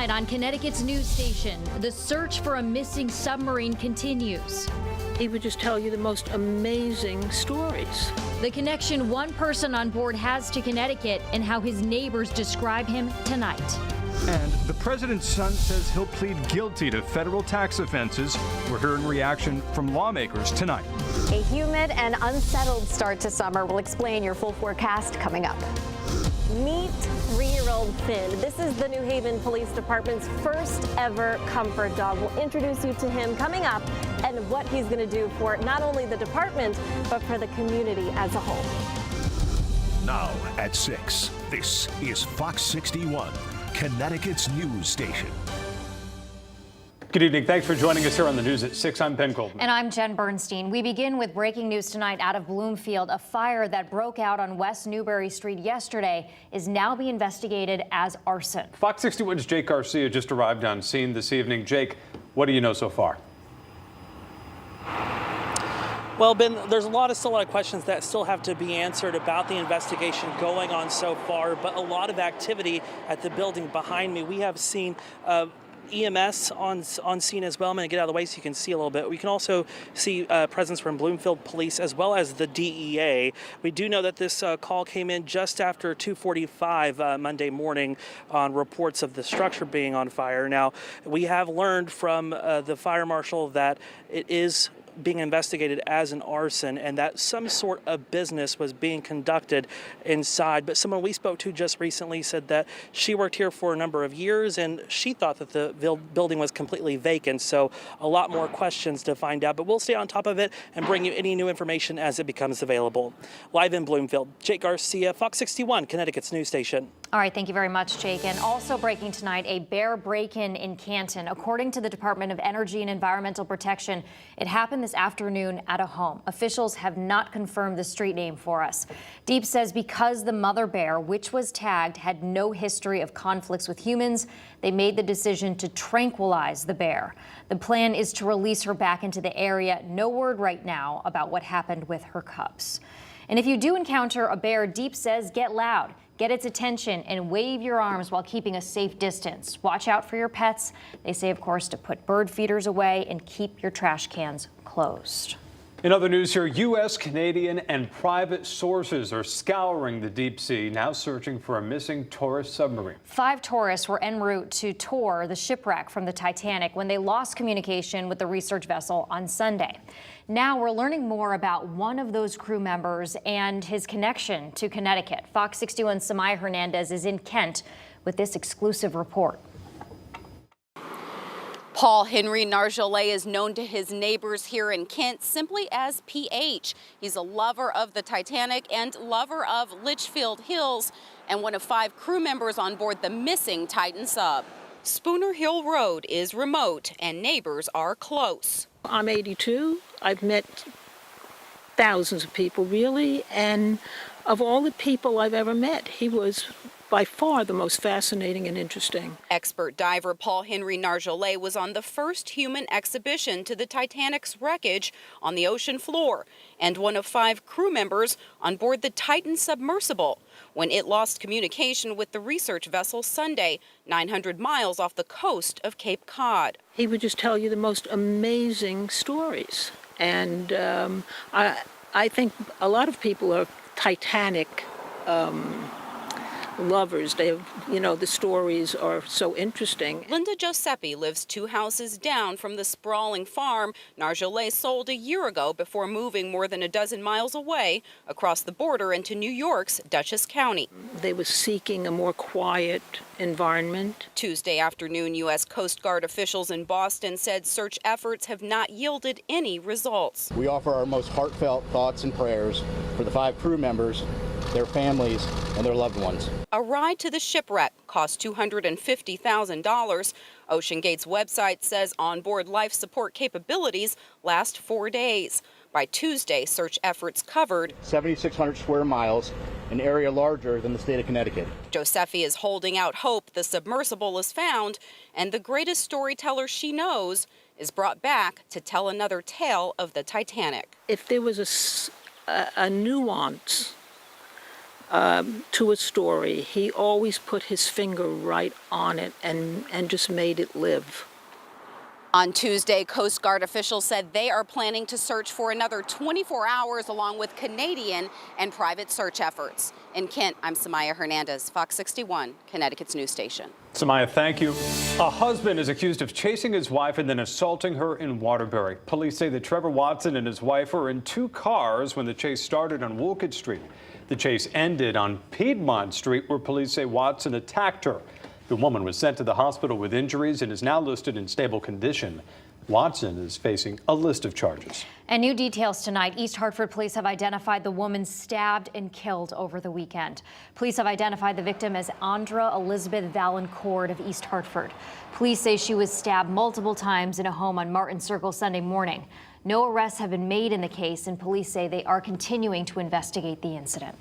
Tonight on Connecticut's news station, the search for a missing submarine continues. He would just tell you the most amazing stories. The connection one person on board has to Connecticut and how his neighbors describe him tonight. And the president's son says he'll plead guilty to federal tax offenses. We're hearing reaction from lawmakers tonight. A humid and unsettled start to summer. We'll explain your full forecast coming up. Meet 3-year-old Finn. This is the New Haven Police Department's first ever comfort dog. We'll introduce you to him coming up and what he's going to do for not only the department, but for the community as a whole. Now at 6, this is Fox 61, Connecticut's news station. Good evening. Thanks for joining us here on the news at 6. I'm Ben Coleman. And I'm Jen Bernstein. We begin with breaking news tonight out of Bloomfield. A fire that broke out on West Newbury Street yesterday is now being investigated as arson. Fox 61's Jake Garcia just arrived on scene this evening. Jake, what do you know so far? Well, Ben, there's still a lot of questions that still have to be answered about the investigation going on so far, but a lot of activity at the building behind me. We have seen EMS on scene as well. I'm going to get out of the way so you can see a little bit. We can also see presence from Bloomfield Police as well as the DEA. We do know that this call came in just after 2:45 Monday morning on reports of the structure being on fire. Now, we have learned from the fire marshal that it is being investigated as an arson and that some sort of business was being conducted inside. But someone we spoke to just recently said that she worked here for a number of years and she thought that the building was completely vacant. So a lot more questions to find out, but we'll stay on top of it and bring you any new information as it becomes available. Live in Bloomfield, Jake Garcia, Fox 61, Connecticut's news station. All right, thank you very much, Jake. And also breaking tonight, a bear break-in in Canton. According to the Department of Energy and Environmental Protection, it happened this afternoon at a home. Officials have not confirmed the street name for us. Deep says because the mother bear, which was tagged, had no history of conflicts with humans, they made the decision to tranquilize the bear. The plan is to release her back into the area. No word right now about what happened with her cubs. And if you do encounter a bear, Deep says get loud. Get its attention and wave your arms while keeping a safe distance. Watch out for your pets. They say, of course, to put bird feeders away and keep your trash cans closed. In other news here, U.S., Canadian, and private sources are scouring the deep sea, now searching for a missing tourist submarine. 5 tourists were en route to tour the shipwreck from the Titanic when they lost communication with the research vessel on Sunday. Now we're learning more about one of those crew members and his connection to Connecticut. Fox 61's Samaya Hernandez is in Kent with this exclusive report. Paul Henry Narjolet is known to his neighbors here in Kent simply as PH. He's a lover of the Titanic and lover of Litchfield Hills and one of 5 crew members on board the missing Titan sub. Spooner Hill Road is remote and neighbors are close. I'm 82. I've met thousands of people, really, and of all the people I've ever met, he was by far the most fascinating and interesting. Expert diver Paul Henry Narjolet was on the first human exhibition to the Titanic's wreckage on the ocean floor and one of 5 crew members on board the Titan submersible when it lost communication with the research vessel Sunday, 900 miles off the coast of Cape Cod. He would just tell you the most amazing stories. And I think a lot of people are Titanic lovers. They have, the stories are so interesting. Linda Giuseppe lives 2 houses down from the sprawling farm Narjolet sold a year ago before moving more than a dozen miles away across the border into New York's Dutchess County. They were seeking a more quiet environment. Tuesday afternoon, U.S. Coast Guard officials in Boston said search efforts have not yielded any results. We offer our most heartfelt thoughts and prayers for the 5 crew members, their families, and their loved ones. A ride to the shipwreck cost $250,000. OceanGate's website says onboard life support capabilities last 4 days. By Tuesday, search efforts covered 7,600 square miles, an area larger than the state of Connecticut. Josefi is holding out hope the submersible is found, and the greatest storyteller she knows is brought back to tell another tale of the Titanic. If there was a nuance to a story. He always put his finger right on it and just made it live. On Tuesday, Coast Guard officials said they are planning to search for another 24 hours along with Canadian and private search efforts. In Kent, I'm Samaya Hernandez, Fox 61, Connecticut's news station. Samaya, thank you. A husband is accused of chasing his wife and then assaulting her in Waterbury. Police say that Trevor Watson and his wife were in two cars when the chase started on Woolcott Street. The chase ended on Piedmont Street, where police say Watson attacked her. The woman was sent to the hospital with injuries and is now listed in stable condition. Watson is facing a list of charges. And new details tonight. East Hartford police have identified the woman stabbed and killed over the weekend. Police have identified the victim as Andra Elizabeth Valancourt of East Hartford. Police say she was stabbed multiple times in a home on Martin Circle Sunday morning. No arrests have been made in the case, and police say they are continuing to investigate the incident.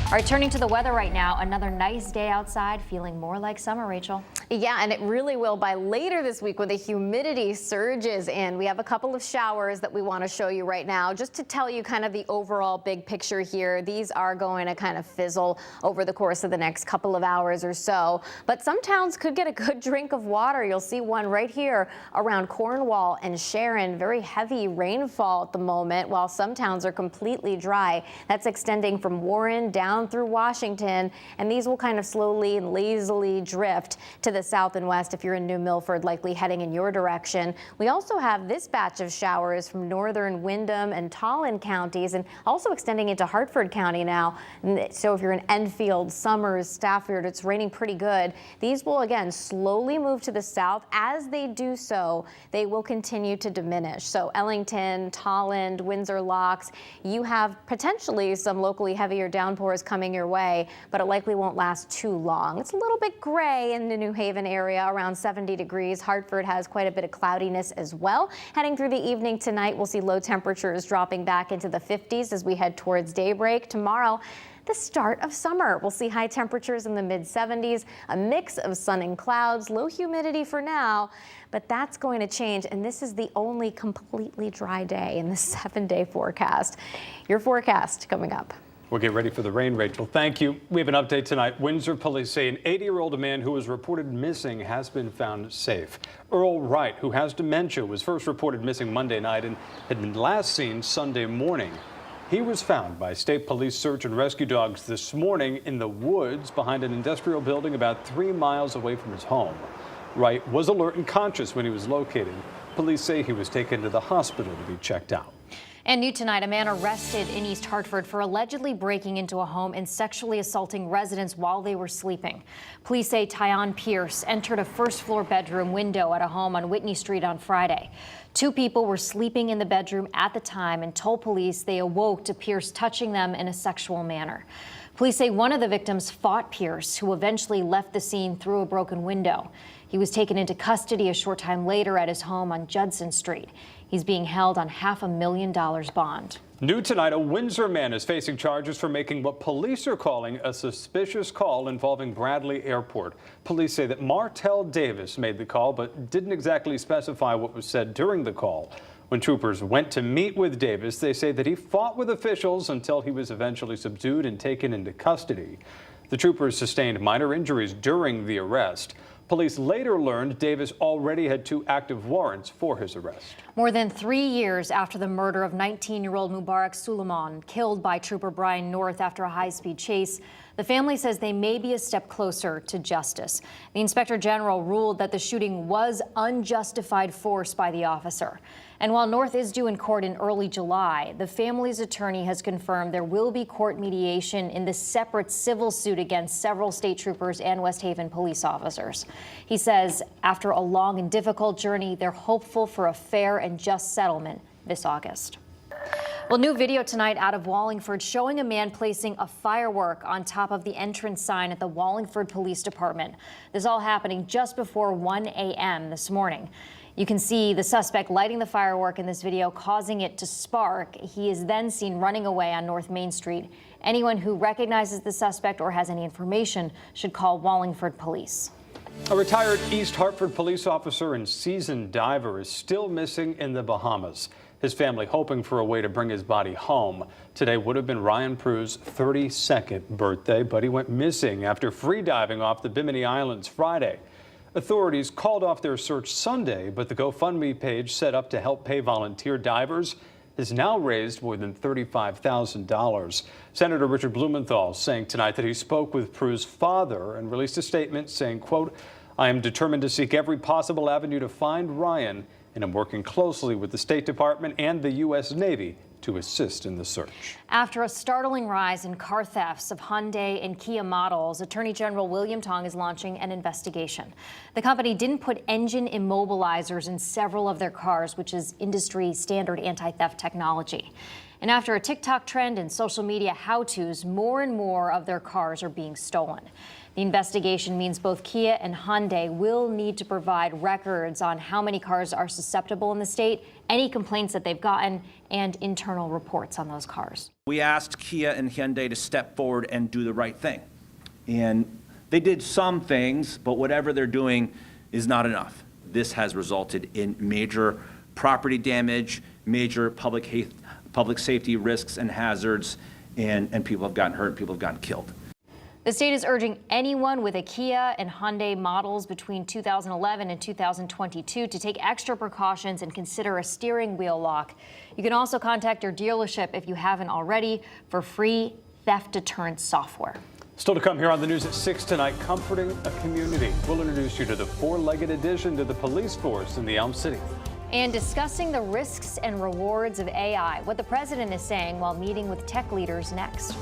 All right, turning to the weather right now, another nice day outside, feeling more like summer, Rachel. Yeah, and it really will by later this week when the humidity surges in. We have a couple of showers that we want to show you right now. Just to tell you kind of the overall big picture here, these are going to kind of fizzle over the course of the next couple of hours or so. But some towns could get a good drink of water. You'll see one right here around Cornwall and Sharon. Very heavy rainfall at the moment, while some towns are completely dry. That's extending from Warren down through Washington, and these will kind of slowly and lazily drift to the south and west if you're in New Milford, likely heading in your direction. We also have this batch of showers from northern Windham and Tolland counties, and also extending into Hartford County now. So if you're in Enfield, Somers, Stafford, it's raining pretty good. These will again slowly move to the south. As they do so, they will continue to diminish. So Ellington, Tolland, Windsor Locks, you have potentially some locally heavier downpours coming your way, but it likely won't last too long. It's a little bit gray in the New Haven area, around 70 degrees. Hartford has quite a bit of cloudiness as well. Heading through the evening tonight, we'll see low temperatures dropping back into the 50s as we head towards daybreak. Tomorrow, the start of summer. We'll see high temperatures in the mid-70s, a mix of sun and clouds, low humidity for now, but that's going to change, and this is the only completely dry day in the 7-day forecast. Your forecast coming up. We'll get ready for the rain, Rachel. Thank you. We have an update tonight. Windsor police say an 80-year-old man who was reported missing has been found safe. Earl Wright, who has dementia, was first reported missing Monday night and had been last seen Sunday morning. He was found by state police search and rescue dogs this morning in the woods behind an industrial building about 3 miles away from his home. Wright was alert and conscious when he was located. Police say he was taken to the hospital to be checked out. And new tonight, a man arrested in East Hartford for allegedly breaking into a home and sexually assaulting residents while they were sleeping. Police say Tyon Pierce entered a first-floor bedroom window at a home on Whitney Street on Friday. 2 people were sleeping in the bedroom at the time and told police they awoke to Pierce touching them in a sexual manner. Police say one of the victims fought Pierce, who eventually left the scene through a broken window. He was taken into custody a short time later at his home on Judson Street. He's being held on $500,000 bond. New tonight, a Windsor man is facing charges for making what police are calling a suspicious call involving Bradley Airport. Police say that Martell Davis made the call, but didn't exactly specify what was said during the call. When troopers went to meet with Davis, they say that he fought with officials until he was eventually subdued and taken into custody. The troopers sustained minor injuries during the arrest. Police later learned Davis already had 2 active warrants for his arrest. More than 3 years after the murder of 19-year-old Mubarak Suleiman, killed by Trooper Brian North after a high-speed chase, the family says they may be a step closer to justice. The Inspector General ruled that the shooting was unjustified force by the officer. And while North is due in court in early July, the family's attorney has confirmed there will be court mediation in the separate civil suit against several state troopers and West Haven police officers. He says after a long and difficult journey, they're hopeful for a fair and just settlement this August. Well, new video tonight out of Wallingford showing a man placing a firework on top of the entrance sign at the Wallingford Police Department. This all happening just before 1 a.m. this morning. You can see the suspect lighting the firework in this video, causing it to spark. He is then seen running away on North Main Street. Anyone who recognizes the suspect or has any information should call Wallingford Police. A retired East Hartford police officer and seasoned diver is still missing in the Bahamas. His family hoping for a way to bring his body home. Today would have been Ryan Prue's 32nd birthday, but he went missing after free diving off the Bimini Islands Friday. Authorities called off their search Sunday, but the GoFundMe page set up to help pay volunteer divers has now raised more than $35,000. Senator Richard Blumenthal saying tonight that he spoke with Prue's father and released a statement saying, quote, "I am determined to seek every possible avenue to find Ryan, and I'm working closely with the State Department and the U.S. Navy to assist in the search." After a startling rise in car thefts of Hyundai and Kia models, Attorney General William Tong is launching an investigation. The company didn't put engine immobilizers in several of their cars, which is industry standard anti-theft technology. And after a TikTok trend and social media how-tos, more and more of their cars are being stolen. The investigation means both Kia and Hyundai will need to provide records on how many cars are susceptible in the state, any complaints that they've gotten, and internal reports on those cars. We asked Kia and Hyundai to step forward and do the right thing. And they did some things, but whatever they're doing is not enough. This has resulted in major property damage, major public safety risks and hazards, and people have gotten hurt, people have gotten killed. The state is urging anyone with a Kia and Hyundai models between 2011 and 2022 to take extra precautions and consider a steering wheel lock. You can also contact your dealership if you haven't already for free theft deterrent software. Still to come here on the news at 6 tonight, comforting a community. We'll introduce you to the four-legged addition to the police force in the Elm City. And discussing the risks and rewards of AI, what the president is saying while meeting with tech leaders next.